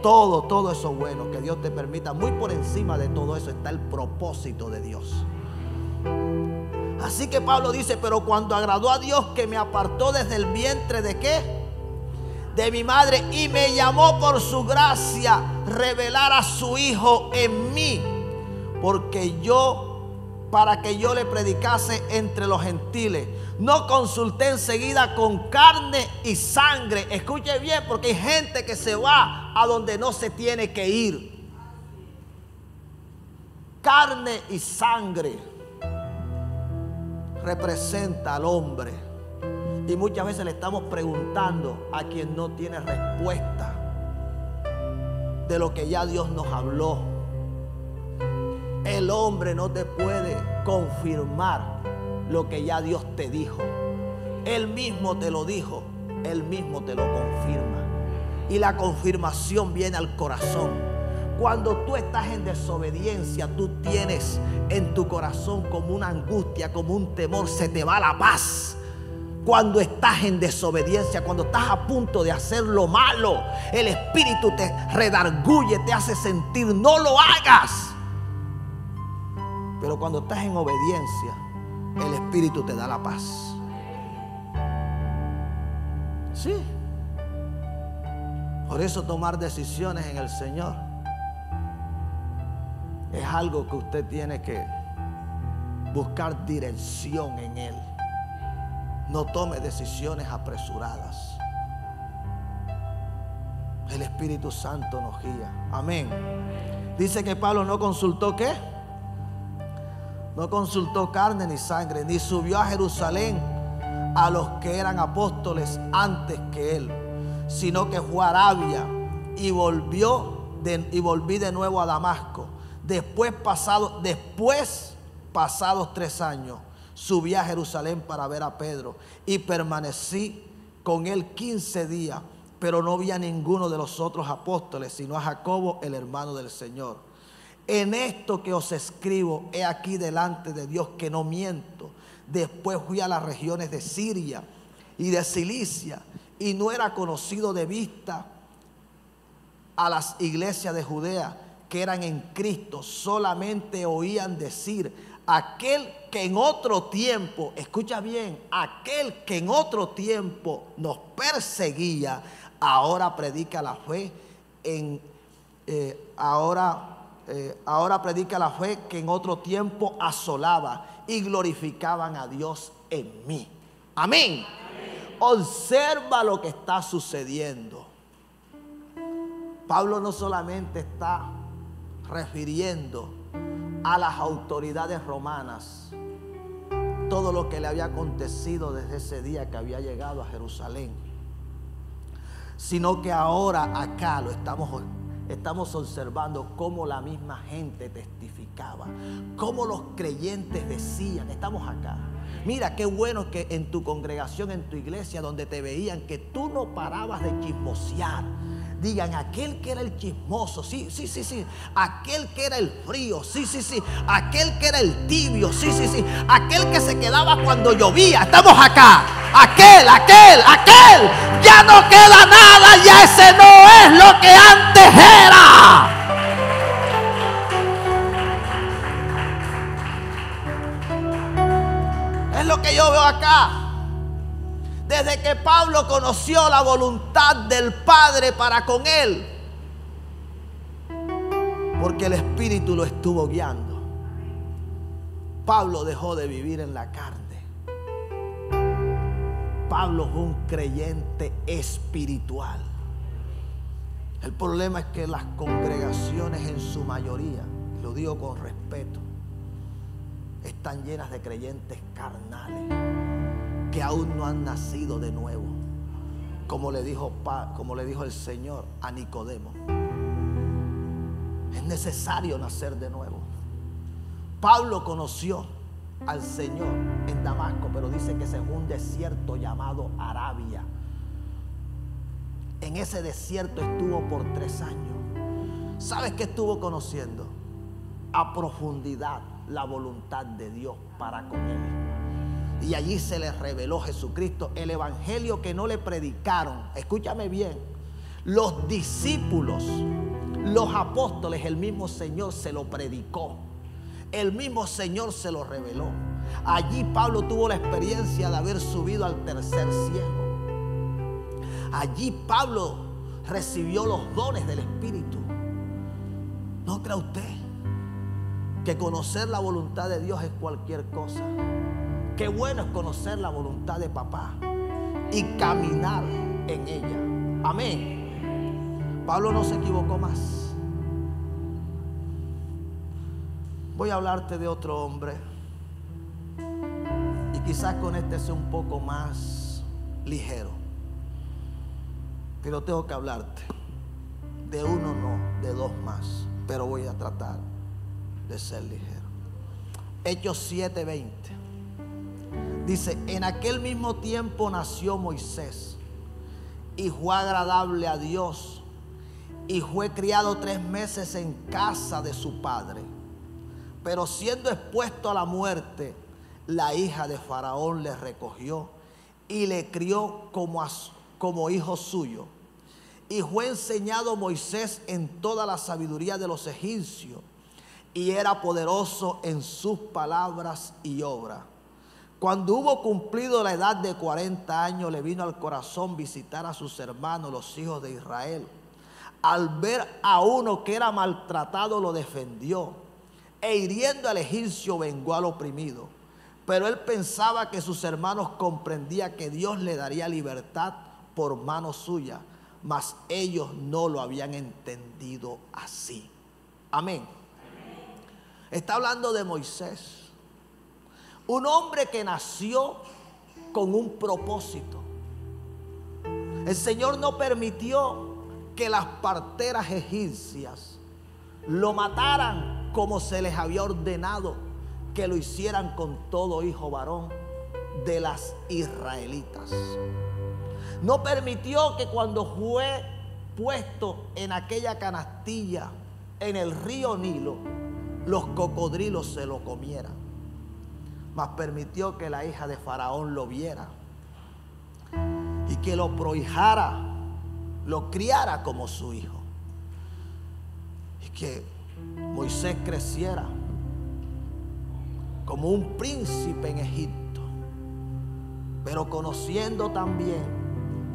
A: Todo eso bueno que Dios te permita. Muy por encima de todo eso está el propósito de Dios. Así que Pablo dice: pero cuando agradó a Dios, que me apartó desde el vientre ¿de qué? De mi madre, y me llamó por su gracia revelar a su Hijo en mí, para que yo le predicase entre los gentiles. No consulté enseguida con carne y sangre. Escuche bien, porque hay gente que se va a donde no se tiene que ir. Carne y sangre representa al hombre. Y muchas veces le estamos preguntando a quien no tiene respuesta de lo que ya Dios nos habló. El hombre no te puede confirmar lo que ya Dios te dijo. Él mismo te lo dijo, Él mismo te lo confirma. Y la confirmación viene al corazón. Cuando tú estás en desobediencia, tú tienes en tu corazón como una angustia, como un temor, se te va la paz. Cuando estás en desobediencia, cuando estás a punto de hacer lo malo, el Espíritu te redarguye, te hace sentir: no lo hagas. Pero cuando estás en obediencia, el Espíritu te da la paz. Sí. Por eso tomar decisiones en el Señor es algo que usted tiene que buscar dirección en Él. No tome decisiones apresuradas. El Espíritu Santo nos guía. Amén. Dice que Pablo no consultó ¿qué? No consultó carne ni sangre, ni subió a Jerusalén a los que eran apóstoles antes que él, sino que fue a Arabia y volví de nuevo a Damasco. Después pasados 3 años, subí a Jerusalén para ver a Pedro y permanecí con él 15 días, pero no vi a ninguno de los otros apóstoles, sino a Jacobo, el hermano del Señor. En esto que os escribo, he aquí delante de Dios que no miento. Después fui a las regiones de Siria y de Cilicia, y no era conocido de vista a las iglesias de Judea que eran en Cristo. Solamente oían decir: aquel que en otro tiempo, escucha bien, aquel que en otro tiempo nos perseguía, ahora predica la fe ahora predica la fe que en otro tiempo asolaba, y glorificaban a Dios en mí. Amén. Amén. Observa lo que está sucediendo. Pablo no solamente está refiriendo a las autoridades romanas todo lo que le había acontecido desde ese día que había llegado a Jerusalén, sino que ahora acá lo estamos observando cómo la misma gente testificaba, cómo los creyentes decían: estamos acá. Mira qué bueno que en tu congregación, en tu iglesia, donde te veían que tú no parabas de chismosear, digan: aquel que era el chismoso, sí, aquel que era el frío, sí, aquel que era el tibio, sí, aquel que se quedaba cuando llovía, estamos acá. Aquel, ya no queda nada, ya ese no es lo que antes era. Es lo que yo veo acá. Desde que Pablo conoció la voluntad del Padre para con él, porque el Espíritu lo estuvo guiando, Pablo dejó de vivir en la carne. Pablo fue un creyente espiritual. El problema es que las congregaciones en su mayoría, lo digo con respeto, están llenas de creyentes carnales que aún no han nacido de nuevo, como le dijo el Señor a Nicodemo. Es necesario nacer de nuevo. Pablo conoció al Señor en Damasco, pero dice que se fue a un desierto llamado Arabia. En ese desierto estuvo por 3 años. ¿Sabes qué estuvo conociendo? A profundidad la voluntad de Dios para con él. Y allí se le reveló Jesucristo, el evangelio que no le predicaron. Escúchame bien, los discípulos, los apóstoles, el mismo Señor se lo predicó. El mismo Señor se lo reveló. Allí Pablo tuvo la experiencia de haber subido al tercer cielo. Allí Pablo recibió los dones del Espíritu. ¿No cree usted que conocer la voluntad de Dios es cualquier cosa? Qué bueno es conocer la voluntad de papá y caminar en ella. Amén. Pablo no se equivocó más. Voy a hablarte de otro hombre, y quizás con este sea un poco más ligero, pero tengo que hablarte de uno, no, de dos más, pero voy a tratar de ser ligero. Hechos 7:20 dice: en aquel mismo tiempo nació Moisés, y fue agradable a Dios, y fue criado 3 meses en casa de su padre. Pero siendo expuesto a la muerte, la hija de Faraón le recogió y le crió como hijo suyo. Y fue enseñado Moisés en toda la sabiduría de los egipcios, y era poderoso en sus palabras y obras. Cuando hubo cumplido la edad de 40 años, le vino al corazón visitar a sus hermanos, los hijos de Israel. Al ver a uno que era maltratado, lo defendió, e hiriendo al egipcio vengó al oprimido. Pero él pensaba que sus hermanos comprendían que Dios le daría libertad por mano suya, mas ellos no lo habían entendido así. Amén. Está hablando de Moisés, un hombre que nació con un propósito. El Señor no permitió que las parteras egipcias lo mataran como se les había ordenado que lo hicieran con todo hijo varón de las israelitas. No permitió que cuando fue puesto en aquella canastilla en el río Nilo, los cocodrilos se lo comieran, mas permitió que la hija de Faraón lo viera y que lo prohijara, lo criara como su hijo, y que Moisés creciera como un príncipe en Egipto, pero conociendo también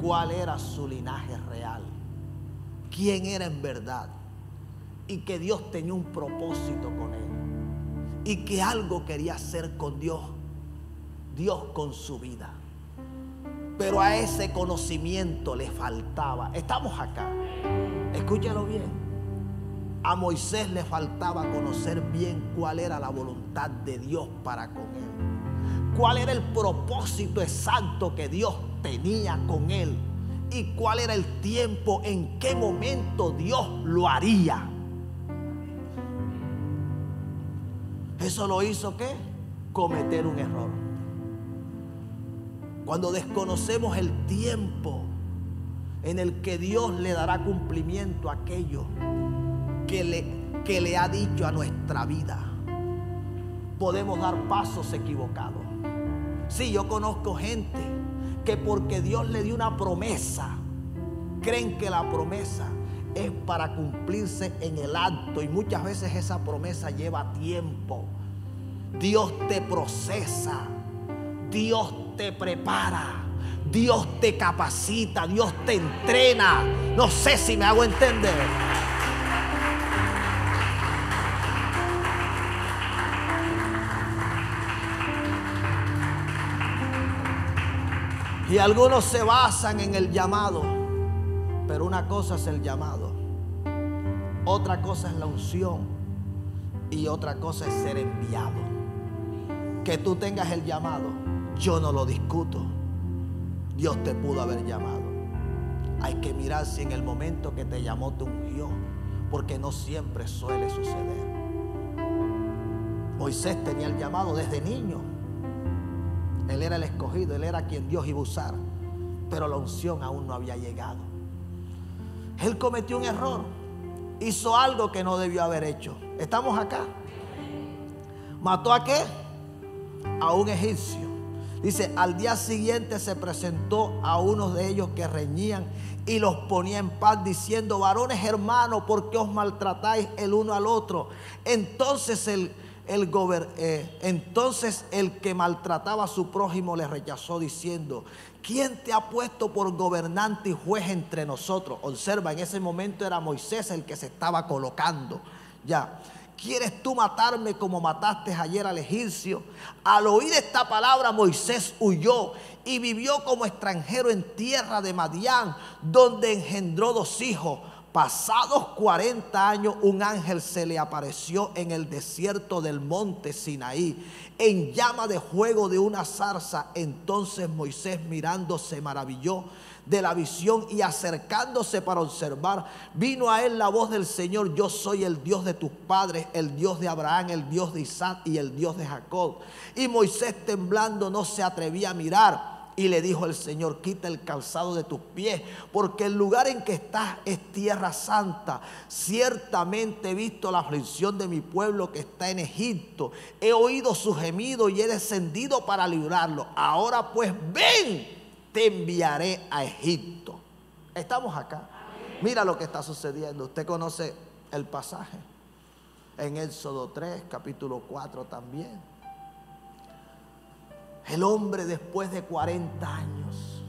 A: cuál era su linaje real, quién era en verdad, y que Dios tenía un propósito con él, y que algo quería hacer con Dios con su vida. Pero a ese conocimiento le faltaba. Estamos acá, escúchalo bien. A Moisés le faltaba conocer bien cuál era la voluntad de Dios para con él, cuál era el propósito exacto que Dios tenía con él, y cuál era el tiempo, en qué momento Dios lo haría. Eso lo hizo ¿qué? Cometer un error. Cuando desconocemos el tiempo en el que Dios le dará cumplimiento a aquello que le ha dicho a nuestra vida, podemos dar pasos equivocados. Sí, yo conozco gente que porque Dios le dio una promesa, creen que la promesa es para cumplirse en el acto, y muchas veces esa promesa lleva tiempo. Dios te procesa, Dios te prepara, Dios te capacita, Dios te entrena. No sé si me hago entender. Y algunos se basan en el llamado, pero una cosa es el llamado, otra cosa es la unción, y otra cosa es ser enviado. Que tú tengas el llamado, yo no lo discuto. Dios te pudo haber llamado. Hay que mirar si en el momento que te llamó te ungió, porque no siempre suele suceder. Moisés tenía el llamado desde niño. Él era el escogido, él era quien Dios iba a usar, pero la unción aún no había llegado. Él cometió un error, hizo algo que no debió haber hecho. ¿Estamos acá? ¿Mató a qué? A un egipcio. Dice, al día siguiente se presentó a unos de ellos que reñían y los ponía en paz, diciendo: varones hermanos, ¿por qué os maltratáis el uno al otro? Entonces el que maltrataba a su prójimo le rechazó, diciendo: ¿quién te ha puesto por gobernante y juez entre nosotros? Observa, en ese momento era Moisés el que se estaba colocando. Ya. ¿Quieres tú matarme como mataste ayer al egipcio? Al oír esta palabra, Moisés huyó y vivió como extranjero en tierra de Madián, donde engendró 2 hijos. Pasados 40 años, un ángel se le apareció en el desierto del monte Sinaí, en llama de fuego de una zarza. Entonces Moisés, mirando, se maravilló de la visión, y acercándose para observar, vino a él la voz del Señor: yo soy el Dios de tus padres, el Dios de Abraham, el Dios de Isaac y el Dios de Jacob. Y Moisés, temblando, no se atrevía a mirar. Y le dijo el Señor: quita el calzado de tus pies, porque el lugar en que estás es tierra santa. Ciertamente he visto la aflicción de mi pueblo que está en Egipto. He oído su gemido y he descendido para librarlo. Ahora pues ven, te enviaré a Egipto. Estamos acá. Mira lo que está sucediendo. Usted conoce el pasaje en Éxodo 3, capítulo 4 también. El hombre, después de 40 años,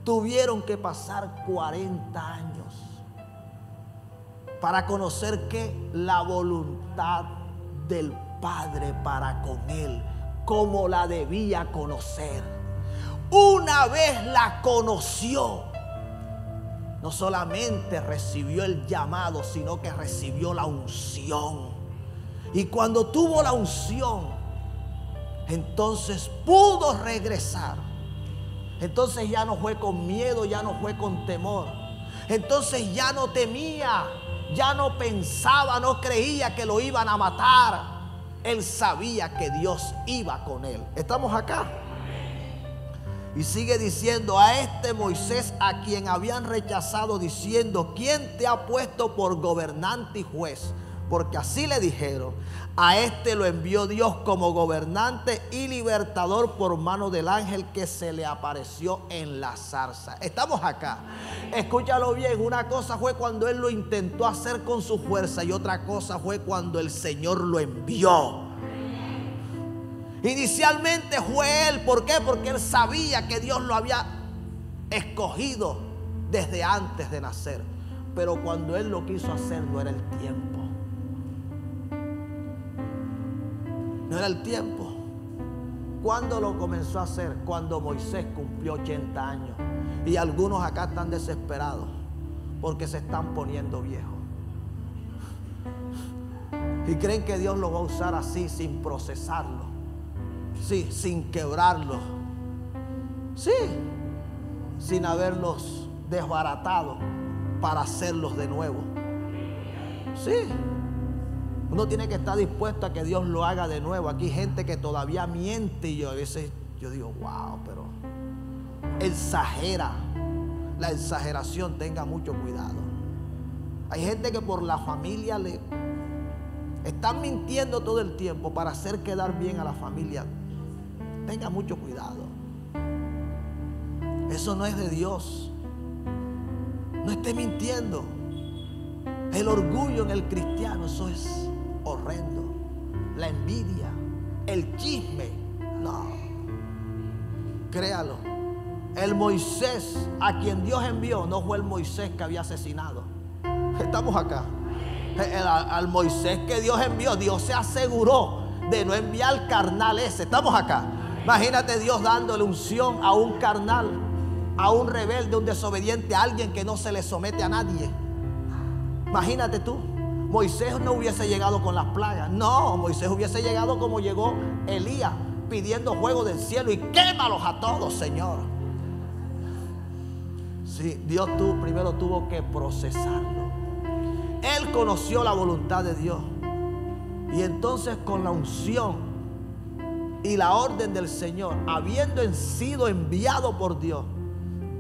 A: tuvieron que pasar 40 años para conocer que la voluntad del Padre para con él, como la debía conocer. Una vez la conoció, no solamente recibió el llamado, sino que recibió la unción. Y cuando tuvo la unción, entonces pudo regresar. Entonces ya no fue con miedo, ya no fue con temor. Entonces ya no temía, ya no pensaba, no creía que lo iban a matar. Él sabía que Dios iba con él. ¿Estamos acá? Y sigue diciendo: a este Moisés, a quien habían rechazado, diciendo: ¿quién te ha puesto por gobernante y juez? Porque así le dijeron: a este lo envió Dios como gobernante y libertador por mano del ángel que se le apareció en la zarza. Estamos acá. Escúchalo bien. Una cosa fue cuando él lo intentó hacer con su fuerza, y otra cosa fue cuando el Señor lo envió. Inicialmente fue él. ¿Por qué? Porque él sabía que Dios lo había escogido desde antes de nacer. Pero cuando él lo quiso hacer, no era el tiempo. No era el tiempo. ¿Cuándo lo comenzó a hacer? Cuando Moisés cumplió 80 años. Y algunos acá están desesperados porque se están poniendo viejos. Y creen que Dios lo va a usar así, sin procesarlo. Sí, sin quebrarlo. Sí, sin haberlos desbaratado para hacerlos de nuevo. Sí. Uno tiene que estar dispuesto a que Dios lo haga de nuevo. Aquí hay gente que todavía miente, y a veces yo digo: wow, pero exagera. La exageración, tenga mucho cuidado. Hay gente que por la familia le están mintiendo todo el tiempo para hacer quedar bien a la familia. Tenga mucho cuidado. Eso no es de Dios. No esté mintiendo. El orgullo en el cristiano, eso es horrendo. La envidia, el chisme, no. Créalo. El Moisés a quien Dios envió no fue el Moisés que había asesinado. Estamos acá. Al Moisés que Dios envió, Dios se aseguró de no enviar carnal ese. Estamos acá. Imagínate Dios dándole unción a un carnal, a un rebelde, un desobediente, a alguien que no se le somete a nadie. Imagínate tú. Moisés no hubiese llegado con las plagas. No, Moisés hubiese llegado como llegó Elías, pidiendo fuego del cielo: y quémalos a todos, Señor. Sí, Dios primero tuvo que procesarlo. Él conoció la voluntad de Dios. Y entonces, con la unción y la orden del Señor, habiendo sido enviado por Dios,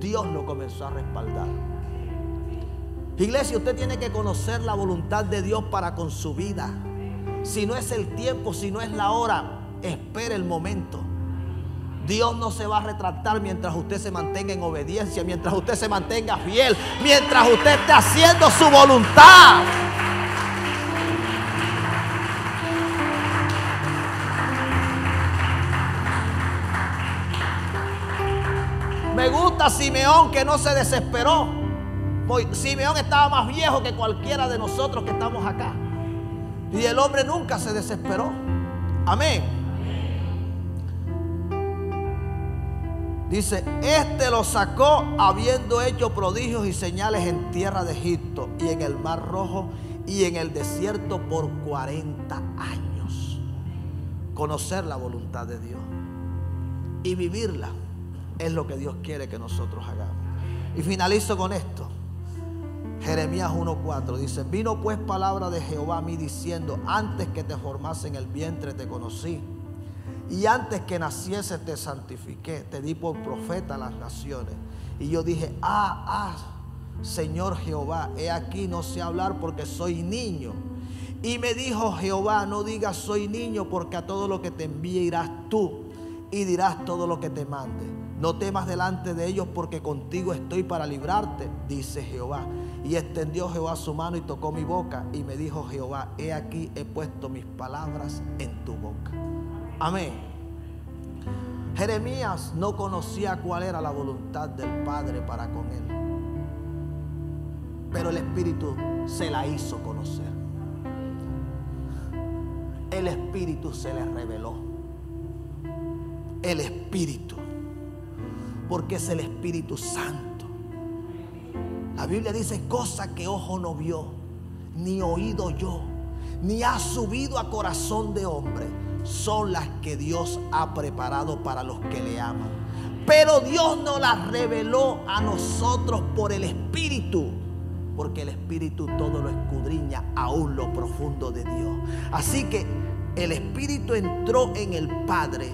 A: Dios lo comenzó a respaldar. Iglesia, usted tiene que conocer la voluntad de Dios para con su vida. Si no es el tiempo, si no es la hora, espere el momento. Dios no se va a retractar mientras usted se mantenga en obediencia, mientras usted se mantenga fiel, mientras usted esté haciendo su voluntad. Me gusta Simeón, que no se desesperó. Simeón estaba más viejo que cualquiera de nosotros que estamos acá. Y el hombre nunca se desesperó. Amén. Dice, este lo sacó habiendo hecho prodigios y señales en tierra de Egipto y en el Mar Rojo y en el desierto por 40 años. Conocer la voluntad de Dios y vivirla es lo que Dios quiere que nosotros hagamos. Y finalizo con esto. Jeremías 1:4 dice, vino pues palabra de Jehová a mí diciendo, antes que te formase en el vientre te conocí, y antes que naciese te santifiqué, te di por profeta a las naciones. Y yo dije, Señor Jehová, he aquí no sé hablar porque soy niño. Y me dijo Jehová, no digas soy niño, porque a todo lo que te envíe irás tú y dirás todo lo que te mande. No temas delante de ellos, porque contigo estoy para librarte, dice Jehová. Y extendió Jehová su mano y tocó mi boca, y me dijo Jehová, he aquí he puesto mis palabras en tu boca. Amén. Jeremías no conocía cuál era la voluntad del Padre para con él, pero el Espíritu se la hizo conocer. El Espíritu se le reveló. El Espíritu, porque es el Espíritu Santo. La Biblia dice, cosa que ojo no vio, ni oído yo, ni ha subido a corazón de hombre, son las que Dios ha preparado para los que le aman. Pero Dios nos las reveló a nosotros por el Espíritu, porque el Espíritu todo lo escudriña, aún lo profundo de Dios. Así que el Espíritu entró en el Padre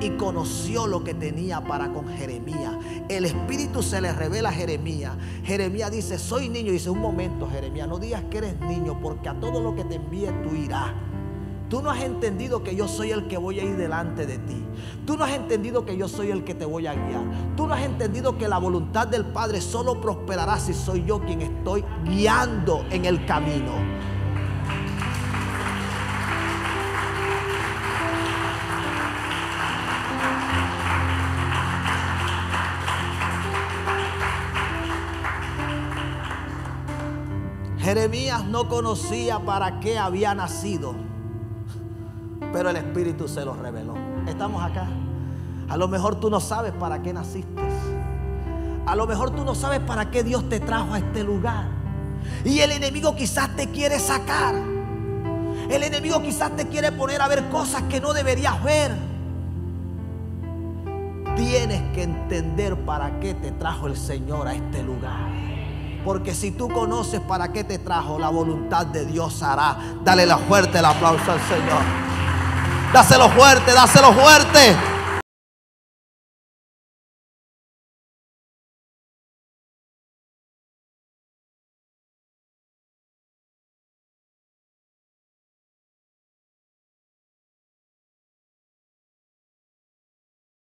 A: y conoció lo que tenía para con Jeremías. El Espíritu se le revela a Jeremías. Jeremías dice, soy niño. Y dice, un momento, Jeremías, no digas que eres niño, porque a todo lo que te envíe tú irás. Tú no has entendido que yo soy el que voy a ir delante de ti. Tú no has entendido que yo soy el que te voy a guiar. Tú no has entendido que la voluntad del Padre solo prosperará si soy yo quien estoy guiando en el camino. Jeremías no conocía para qué había nacido, pero el Espíritu se lo reveló. Estamos acá. A lo mejor tú no sabes para qué naciste. A lo mejor tú no sabes para qué Dios te trajo a este lugar. Y el enemigo quizás te quiere sacar. El enemigo quizás te quiere poner a ver cosas que no deberías ver. Tienes que entender para qué te trajo el Señor a este lugar. Porque si tú conoces para qué te trajo, la voluntad de Dios hará. Dale fuerte el aplauso al Señor. Dáselo fuerte, dáselo fuerte.